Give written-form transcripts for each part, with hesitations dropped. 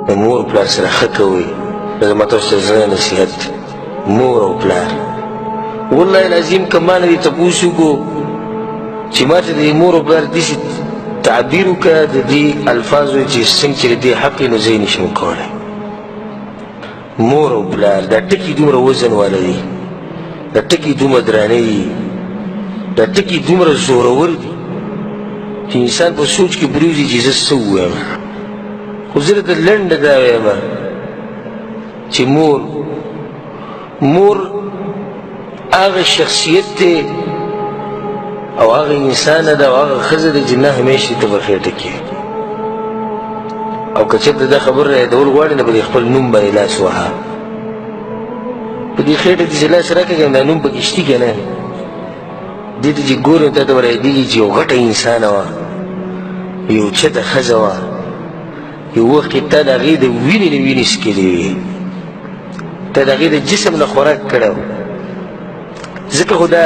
د مور پلار سره ښه کوئ. دا زما تاسو ته زړه نصیحت دی. مور او پلار والله العظیم که ما نه دې تپوس وکړو چې ما ته د مور او پلار داسې تعبیر وکړه د دې الفاظو چې څنګه چې د دې حق یې نو زه یې نشم کولی. مور او پلار دا ټکي دومره وزن والا دي، دا ټکي دومره درانه دي، دا ټکي دومره زورور دي چې انسان په سوچ کې پرېوځي چې زه څه ووایم. خو زه درته لنډه دا وایم چې مور هغه شخصیت دی او هغه انسان ده او هغه ښځه ده چې نه همیشې ته په خېټه کې او که چېرته دا خبر رایادول غواړي نو په دې خپل نوم باندې لاس وهه. په دې خېټه دې چې لاس راکړې دا نوم پکې شتي که نه، دې ته چې ګورې تا ته به رایادېږي چې یو غټه انسانه وه، یو چته ښځه وه، یو وخت کې تا د هغې د وینې نه وینې څکلې وې، تا د هغې د جسم نه خوراک کړی و. ځکه خو دا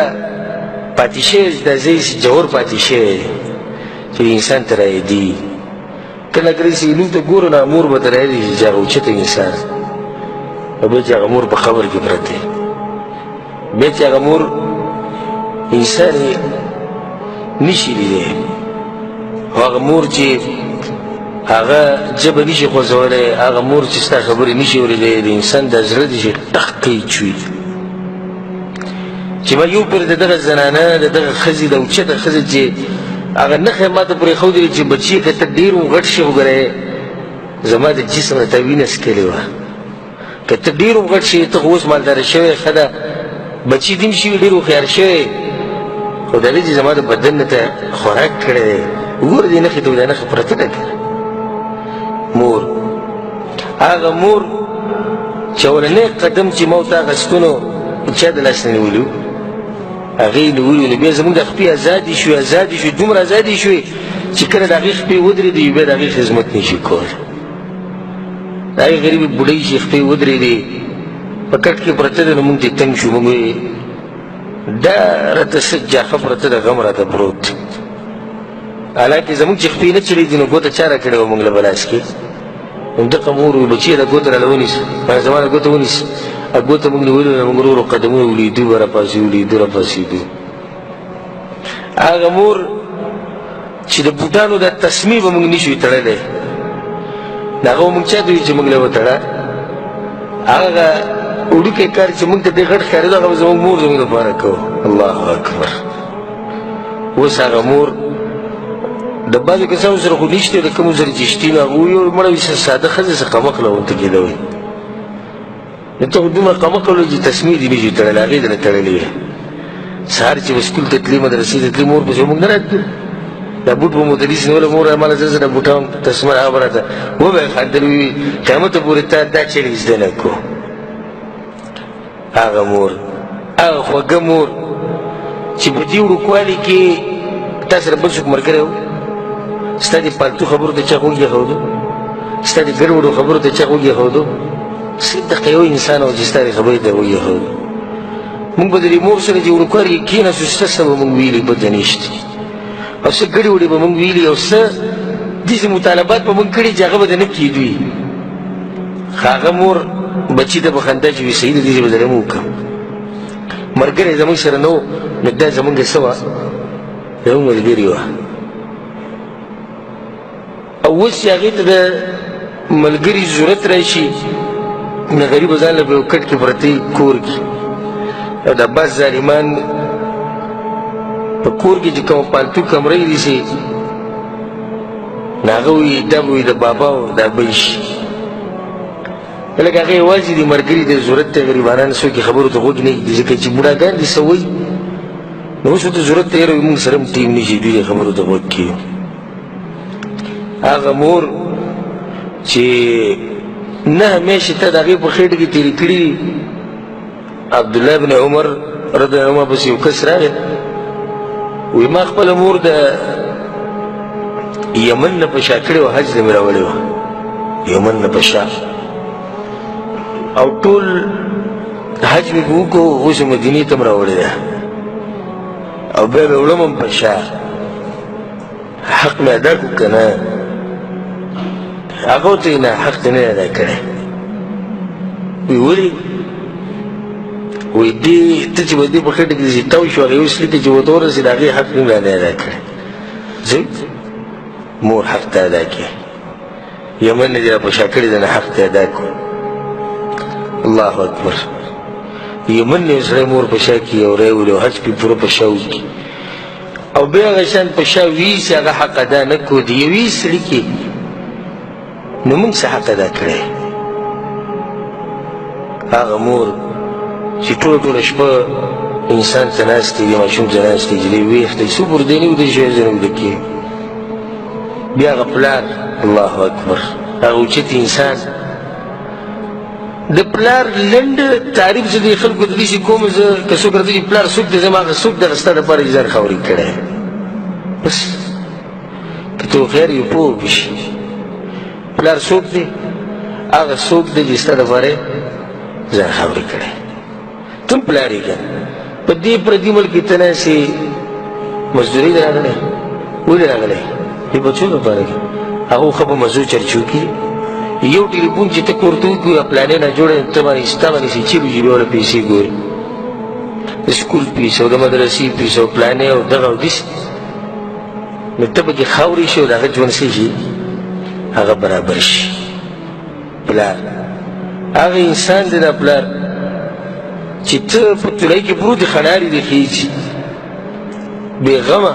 پاتې شوی دا ځای جوړ پاتې شوی چې انسان ته رایادېږي. کله کله چې لوی ته ګورو نو مور به ته رایادېږي چې هغه اوچته انسان او بیا چې هغه مور په قبر کې پرته وي، بیا چې هغه مور انسان یې نشي لیدی او هغه مور چې هغه ژبه نشي خوځولی، هغه مور چې ستا خبرې نشي اورېدی، د انسان دا زړه دی چې ټق کوي چوي چې ما یو پرې د دغه زنانه د دغه ښځې د اوچته ښځه چې هغه نښه یې ما ته پرېښودلې چې بچي که ته ډېر غټ شي خو ګوره زما د جسم نه تا وینه څکلې وه، که ته ډېر غټ شي ته خو اوس مالداره شوی ښه ده، بچي دې هم شوي ډېر هوښیار شوی، خو د هغې چې زما د بدن نه ته خوراک کړی دی. وګوره دې نښې ته دا نښه پرته ده که مور، هغه مور چې اولنی قدم چې ما ورته اخیستو نو چا د لاس نه نیولي وو، هغې نیولي نو بیا زموږ د خپې ازادي شوې دومره ازادي شوې چې کله د هغې خپې ودرېدې بیا د هغې خدمت نشي کولی. د هغې غریبې بوډۍ چې خپې ودرېدې په کټ کې پرته ده نو مونږ ترې تنګ شو، مونږ وایې دا راته څه جاښه پرته ده غم راته پروت دی. حالانکې زموږ چې خپې نه چلېدي نو ګوته چا راکړې وه مونږ له بلاس کې، همدغه مور وي بچیه دا ګوته راله ونیسه، زما دا ګوته ونیسه، ګوته مونږ نیولې ده، مونږ ورو ورو قدمونه ولیدو به راپاسېدو. هغه مور چې د بوټانو دا تسمې به مونږ نشوی تړلی، د هغه به مونږ چا ته وي چې مونږ له وتړه، هغه وړوکی کار چې مونږ ته ډېر غټ ښکارېدو هغه به زموږ مور زموږ لپاره کوو. الله اکبر. اوس هغه مور د بعضو کسانو سره خو نشته، د کومو سره چې شتي نو هغه وایي مړه وي ساده ښځه څه قمقله ورته کېدوئ، نو ته خو دومره قمقل وایي چې تسمې دې نشي تړلی، هغې درنه تړلې وي. سهار چې به سکول ته تلې مدرسې ته تلې مور پسې مونږ نه راتلو، دا بوټ به مو ته نیسي نیولی مور ماله زه د بوټان تسمه هغه به راته وبه یې خندل وي قیامته پورې تا دا چیرې زده نه کړو. هغه مور هغه خوږه مور چې په دې وړوکوالي کې تا سره بل څوک ملګری و، ستا د پالتو خبرو ته چا غوږ ایښودو، ستا د ګډوډو خبرو ته چا غوږ ایښودو، صرف دغه یو انسان و چې ستا د خبرې ته غوږ ایښودو. مونږ به د دې مور سره چې وړوکوالي کې کېناستو څه څه به مونږ ویلي بده نشته، او څه ګډې وډې به مونږ ویلي، او څه داسې مطالبات به مونږ کړي چې هغه به د نه کېدوي. هغه مور بچي ته به خندا چې وي صحیح ده داسې به زه هم وکړم. ملګری زموږ سره نه و نو دا زموږ څه وه زموږ ملګري وه. او اوس چې هغې ته د ملګري ضرورت راشي نو غریبه ځان له به یو کټ کې پرته کور کې، او دا بس ظالمان په کور کې چې کوم پالتو کمرې دي سي نو هغه وایي دا به وي د بابا او دا به شي، لکه هغه یوازې د ملګري د ضرورت ته غریبانان څوک یې خبرو ته غوږ نه ږدي، ځکه چې بوډاګان دي څه وایي نو اوس ورته ضرورت ته یې مونږ سره هم ټیم نه شي دوی د خبرو ته غوږ کړي. هغه مور چې نه همیشه ته د هغې په خېټه کې تېرې کړي دي. عبدالله بن عمر رضی الله عنهما پسې یو کس راغی وایي ما خپله مور د یمن نه په شا کړې وه، حج ته مې راوړې وه یمن نه په شا، او ټول حج مې به وکړو اوس یې مدینې ته م راوړې ده، او بیا به وړم هم په شا، حق مې ادا کړو که نه. هغه ته نه حق نه ادا کړی وی ولې وی دې ته چې به دې په خټه کې چې تاو شو هغه یو سړي ته چې ورته ورسېد هغې حق نه ادا کړی زه مور حق ته ادا کړې یمن نه دې را په شا کړې ده نه حق ته ادا کړو الله اکبر یمن نه سړی مور په شا کړي او راولي او حج پې پوره په شا وکړي او بیا هغه شان په شا ویسي هغه حق ادا نه کړو د یوې سړي کې نو موږ څه حق ادا کړی هغه مور چې ټوله شپه انسان ته ناست دی ماشوم ته ناست دی جلۍ ویښ دی څو پر دی نه ویده شوی زه نه ویده کېږم بیا هغه پلار الله اکبر هغه اوچت انسان د پلار لنډ تعریف زه دې خلکو ته داسې کوم زه که څوک راته چې پلار څوک دی زه هغه څوک دغه ستا دپاره چې ځان خاورې کړی بس که ته خیر یو پوه بشي پلار څوک دی هغه څوک دی چې ستا دپاره ځان خاورې کړی ته هم پلار یې که په دې پردي ملک کې ته ناسې مزدورۍ ته راغلی ولې راغلی دې بچو دپاره کې هغه خو به مزو چرچو کړي یو ټلیفون چې ته کور ته وکړو یا پلانې نه جوړه ته باندې ستا باندې چې چیرې وي بیا وله پیسې ګورې د سکول فیس او د مدرسې فیس او پلانې او دغه او داسې نو ته پکې خاورې شي او د هغه ژوند څه شي هغه برابر شي پلار هغه انسان دی دا پلار چې ته په تولۍ کې پروت خنارې دې خیږي بېغمه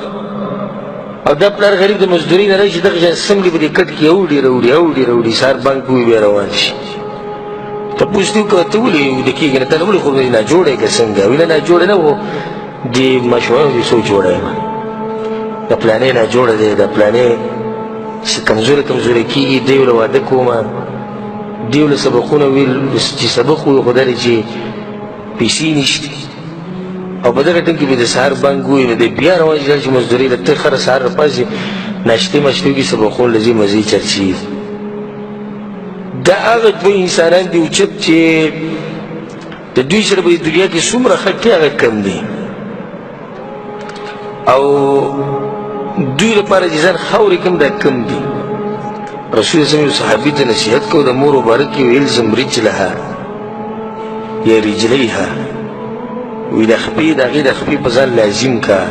او دا پلار غریب د مزدورۍ نه راشي دغه شان څنګه به دې کټ کې اوړي راوړي سهار بانک به وي بیا روان شي تپوس دې وکړه ته ولې ویده کېږې نه ته ولې خو ناجوړه یې که څنګه ویل ناجوړه نه و د ماشومانو دې څوک جوړه یم د پلانې ناجوړه دی د پلانې چې کمزورې کېږي دی له واده کومه دی له سبقونه ویل چې سبق ووي خو دا دی چې پیسې نشته او په دغه ټیم کې به د سهار بانک ووي نو دی بیا روان شي چې مزدورۍ له ته خره سهار راپاڅې ناشتې ماشتې وکړي سبقونه له ځي مزې چرچي دا هغه دوه انسانان دي اوچت چې د دوی سره به د دنیا کې څومره خټ دی هغه کم دی او دوی لپاره چې ځان خاورې کم دا کم دي رسول الله صلی صحابي ته نصیحت کو د مور مبارک کې الزم رجلها یا رجلیها وی د خپې د هغې د خپې په ځان لازم کا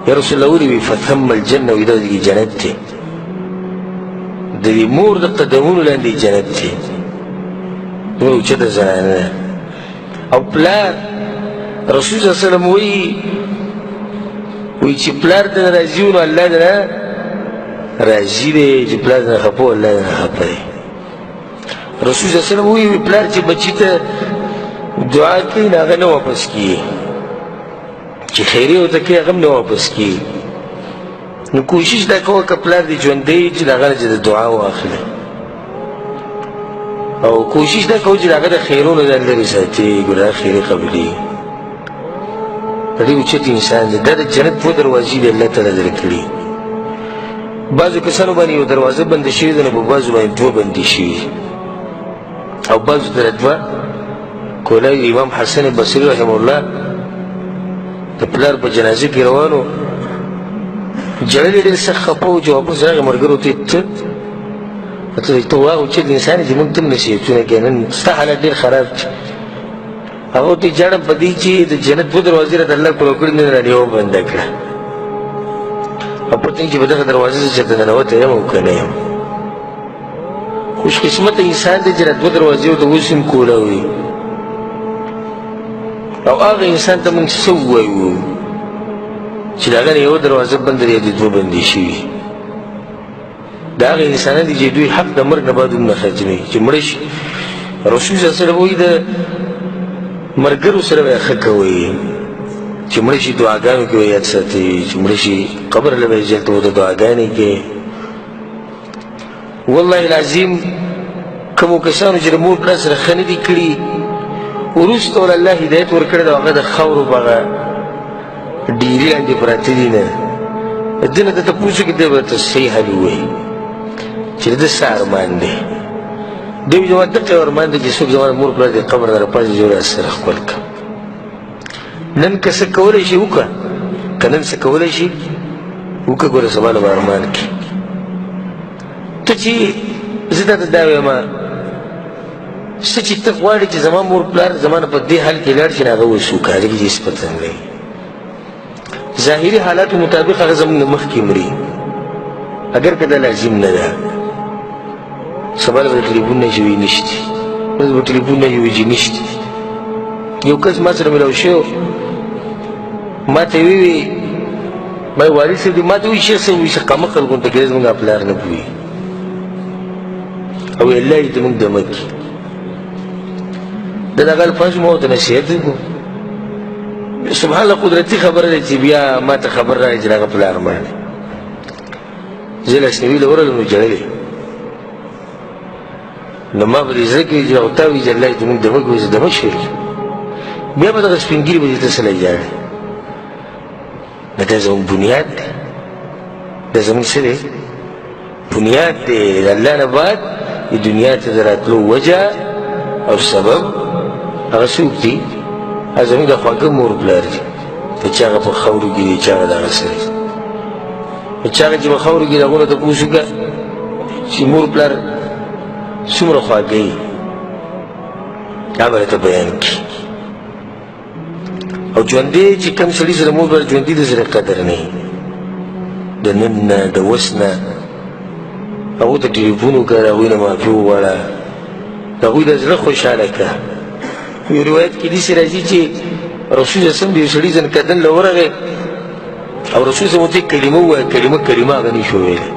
یا رسول الله ولې وی فثم الجنه وی دا جنت دی د دې مور د قدمونو لاندې جنت دی دومره اوچته زنانه ده او پلار رسول صلی الله علیه وسلم وی چې پلار ته راضي و نو الله دې راضي دی چې پلار ته خفه و الله دې خفه دی رسول صلی الله علیه وسلم وی پلار چې بچي ته دعا کوي نو هغه نه واپس کیږي چې خیرې ورته کوي هغه هم نه واپس کیږي نو کوشش دا کوه که پلار دې ژوندی چې د هغه نه چې د دعا واخلي او کوشش دا کوه چې د هغه د خیرونو ځان لرې ساتي ګناه خیرې قبلېږي ډېر اوچت انسان دی دا د جنت دوه دروازې دي الله تعالی درکړي بعضو کسانو باندې یو دروازه بنده شوې ده نو په بعضو باندې دوه بندې شوي او بعضو ته دوه کولای امام حسن بصري رحمه الله د پلار په جنازه کې روانو جړل ډېر سخت خفه و جوابونه سره هغې ملګرو ته ته واغ اوچت انسان یې چې موږ ته هم نصیحتونه کوي نن ستا حالت ډېر خراب دی هغه ورته ژاړم په دې چې د جنت دوه دروازې راته الله کړو کړي نه رانې یوه بنده کړه او پته چې په دغه دروازې زه چېرته ننوتی یم او که نه یم خوش قسمته انسان دی چې را دوه دروازې ورته اوس هم کولاوي او هغه انسان ته موږ څه ووایو چې د هغه نه یوه دروازه بنده دی یا د دوه بندې شوي د هغه انسانان دي چې دوی حق د مرګ نه بعد هم نه ختموي چې مړه شي رسول صلی الله علیه وسلم وایي د مرګرو سره به ښه کوئ چې مړه شي دعاګانو کې به یاد ساتئ چې مړه شي قبر له به یې جلته ورته دعاګانې کوي والله العظیم کومو کسانو چې د مور پلار سره ښه نه دي کړي وروسته ول الله هدایت ورکړی ده هغه د خاورو په هغه ډیرې لاندې پراته دي نه د ده نه ته تپوس وکړي دی به ته صحیح حال ووایي چې د ده څه ارمان دی دوی زما دقه ارمان دی چې څوک زما د مور پلار د قبر نه راپاڅي زه ورسره سره خپل کړم نن که څه کولی شي وکړه که نن څه کولی شي وکړه ګوره سبا له به ارمان کړي ته چې زه درته دا وایم څه چې ته غواړې چې زما مور پلار زما نه په دې حال کې لاړ شي نو هغه اوس وکړه هغې کې هېڅ پته نه لري ظاهري حالاتو مطابق هغه زموږ نه مخکې مري اگر که دا لازم نه ده سبا به د ټلیفون نه جوړې نشته اوس به ټلیفون نه جوړېږي نشته یو کس ما سره ملاو شوی ما ته ویې ما والد صاحب دې ما ته وایي شیخ صاحب وایي چې کمقل غونډه کې زموږ پلار نه پوهېږي او الله دې زموږ دمه کړي د دغه الفاظو ما ورته نصیحت وکړو سبحان الله قدرتي خبره ده چې بیا ما ته خبر راغی چې هغه پلار مړ دی زه لسنوي له ورغلم نو ژړلې نو ما به دې زړه کې چې تا وایي چې الله دې زموږ دمه کړي زه دمه شوی بیا به دغه سپین ږیري به دې ته سلی ژاړي نو دا زموږ بنیاد دی دا زموږ څه دی بنیاد دی د الله نه بعد د دنیا ته د راتلو وجه او سبب هغه څوک دي هغه زموږ د خواږه مور پلار دي د چا هغه په خاورو کې دي چا هغه دغه څه دی د چا هغه چې په خاورو کې د هغو نه تپوس وکړه چې مور پلار څومره خواږه یي هغه به درته بیان کړي او ژوندی چې کوم سړي سره مور پلار ژوندي د سره قدر نه وي د نن نه د اوس نه هغو ته ټلیفون وکړه د هغوی نه معافي وغواړه د هغوی د زړه خوشحاله کړه یو روایت کې داسې راځي چې رسول صلی د یو سړي ځنکدن له ورغی او رسول صلی ورته کلمه ووایه کلمه هغه نه شو ویلی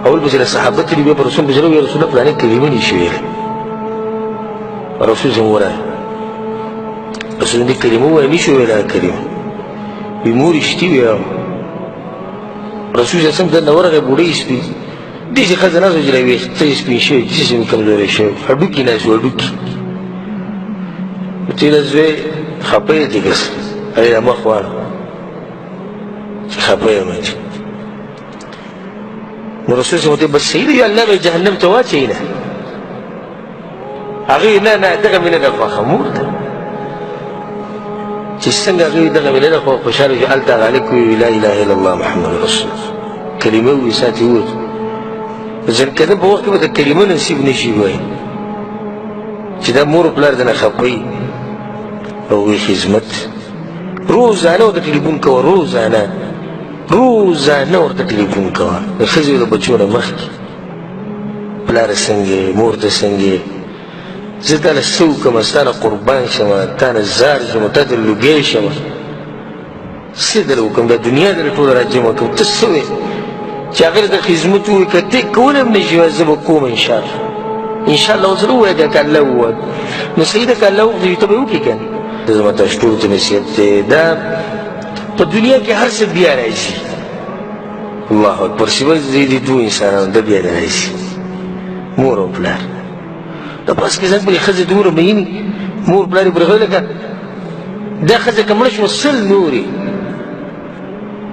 اول به چې له صحابه تلي بیا په رسول بجره ویل رسول الله فلانې کلمه نه شي ویلی رسول صلی ورغی رسول دې کلمه ووایه نه شو ویلی هغه کلمه وي مور رښتي وي رسول صلی دلته ورغی بوډۍ سپي دې چې ښځه ناسته چې له ویښته یې سپین شوي جسم یې کمزوری شوی هډوکي ناست و هډوکي ورته ویله زوی خفه یې دې که څه هغې را مخ واړه چې خفه یم چې نو رسول صلی ورته بس صحیح دی الله به جهنم ته واچوي نه هغې نه دغه مې نه ده خوښه مور ده چې څنګه هغې دغه مې نه ده خوشحاله شو هلته هغه هلک وویل لا اله الا الله محمد رسول کلمه ووایي ساعت یې ووت د ځنکدن په وخت کې به د کلمه نصیب نه شي وایي چې دا مور پلار دنه خفه وي او هغوی خدمت روزانه ورته ټلیفون کوه روزانه ورته ټلیفون کوه د ښځې او د بچو نه مخکې پلاره څنګه یې مور ته څنګه یې زه تا له څه وکړم ستا نه قربان شمه تا نه زار شمه تا ته لوګی شمه څه دله وکړم دا دنیا دله ټوله را جمع کړم ته څه وې چې هغه د خدمت ووایي که ته کولی هم نه شي زه به کوم انشاءالله انشاءالله اوس ووایه که الله ووایه نو صحیح ده که الله وغواړي ته به یې وکړې که نه دا زما تاسو ټولو ته نصیحت دی دا په دنیا کې هر څه بیا راځي الله اکبر سوای دې دوه انسانانو ده بیا راځي مور او پلار دا بس کې ځان پرې ښځې دومره مینې مور پلار یې پرېښودی لکه دا ښځه که مړه شوه سل نورې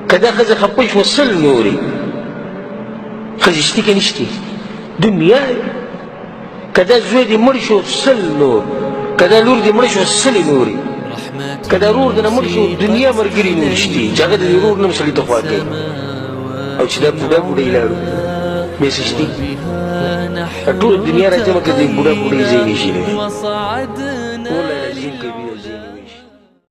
که دا ښځه خفه شوه سل نورې ښځې شتي که نشتي دنیا که دا زوی دې مړ شو سل نور که دا لور دې مړه شوه سلې نورې که دا رور دې نه مړ شو دنیا ملګري نور شتي چې هغه د دې رور نه هم سړي ته خوا کوي او چې دا بوډا بوډۍ لاړو بیا څه شتي ټوله دنیا را جمع کړه دې بوډا بوډۍ ځای نشي